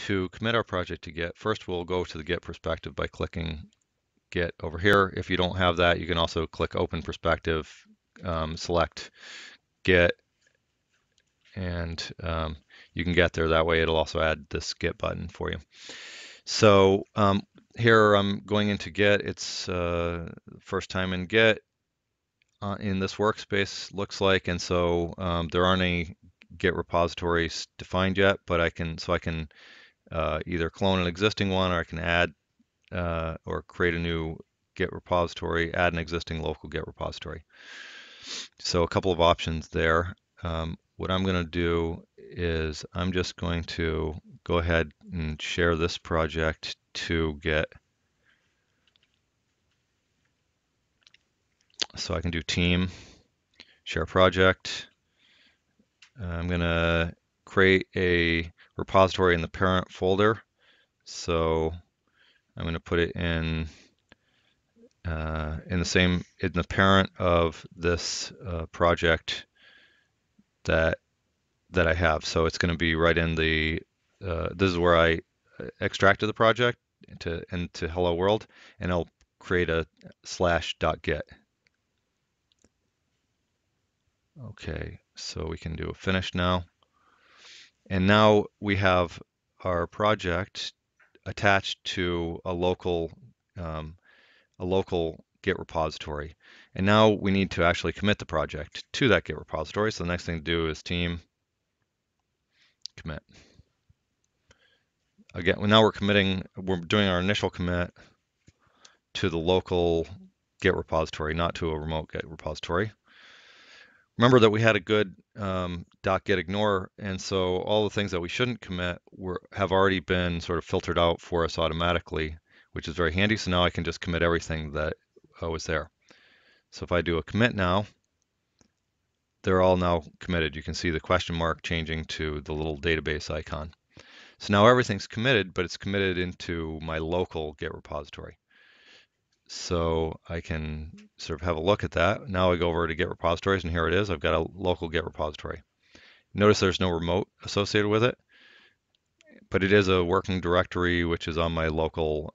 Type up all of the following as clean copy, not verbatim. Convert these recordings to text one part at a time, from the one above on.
to commit our project to Git, first we'll go to the Git perspective by clicking Git over here. If you don't have that, you can also click Open Perspective, select Git, and you can get there that way. It'll also add this Git button for you. So here I'm going into Git. It's first time in Git in this workspace, looks like, and so there aren't any Git repositories defined yet, but I can either clone an existing one, or I can add or create a new Git repository, add an existing local Git repository. So a couple of options there. What I'm going to do is I'm just going to go ahead and share this project to Git. So I can do team, share project. I'm going to create a repository in the parent folder. So I'm going to put it in the parent of this project that I have. So it's going to be right in the this is where I extracted the project into Hello World, and I'll create a /.git. Okay, so we can do a finish now. And now we have our project attached to a local Git repository. And now we need to actually commit the project to that Git repository. So the next thing to do is team commit. Again, now we're doing our initial commit to the local Git repository, not to a remote Git repository. Remember that we had a good .git ignore, and so all the things that we shouldn't commit have already been sort of filtered out for us automatically, which is very handy. So now I can just commit everything that was there. So if I do a commit now, they're all now committed. You can see the question mark changing to the little database icon. So now everything's committed, but it's committed into my local Git repository. So I can sort of have a look at that. Now I go over to Git repositories, and here it is. I've got a local Git repository. Notice there's no remote associated with it, but it is a working directory, which is on my local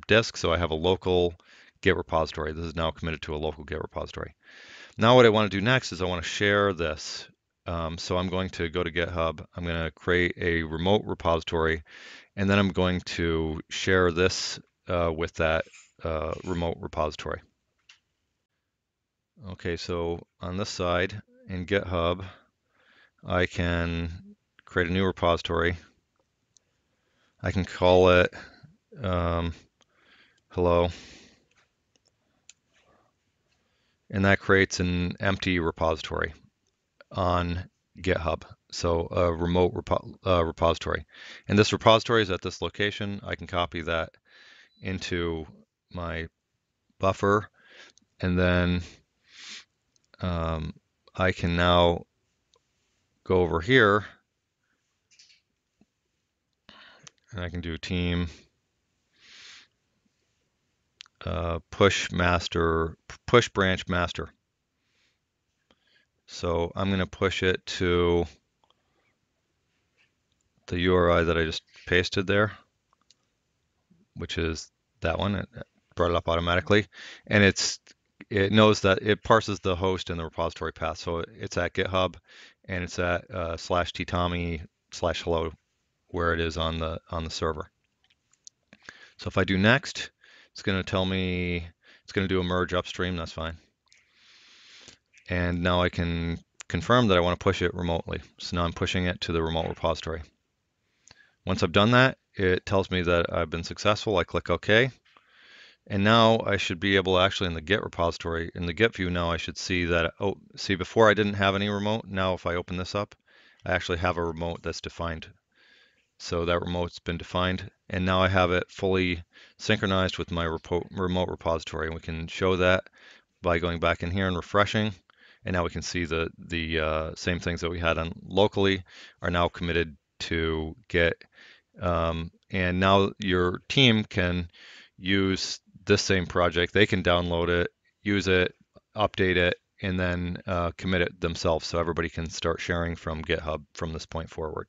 disk. So I have a local Git repository. This is now committed to a local Git repository. Now what I want to do next is I want to share this. So I'm going to go to GitHub. I'm going to create a remote repository, and then I'm going to share this with that remote repository. Okay, so on this side in GitHub, I can create a new repository. I can call it hello, and that creates an empty repository on GitHub. So a remote repository. And this repository is at this location. I can copy that into my buffer, and then I can now go over here, and I can do team push branch master. So I'm going to push it to the URI that I just pasted there, which is that one. It brought it up automatically, and it knows that it parses the host and the repository path. So it's at GitHub, and it's at /ttommy/hello, where it is on the server. So if I do next, it's going to tell me it's going to do a merge upstream. That's fine. And now I can confirm that I want to push it remotely. So now I'm pushing it to the remote repository. Once I've done that, it tells me that I've been successful. I click OK. And now I should be able to actually in the Git repository, in the Git view now I should see that, oh, see before I didn't have any remote. Now if I open this up, I actually have a remote that's defined. So that remote's been defined, and now I have it fully synchronized with my remote repository. And we can show that by going back in here and refreshing. And now we can see the same things that we had on locally are now committed to Git. And now your team can use this same project. They can download it, use it, update it, and then commit it themselves. So everybody can start sharing from GitHub from this point forward.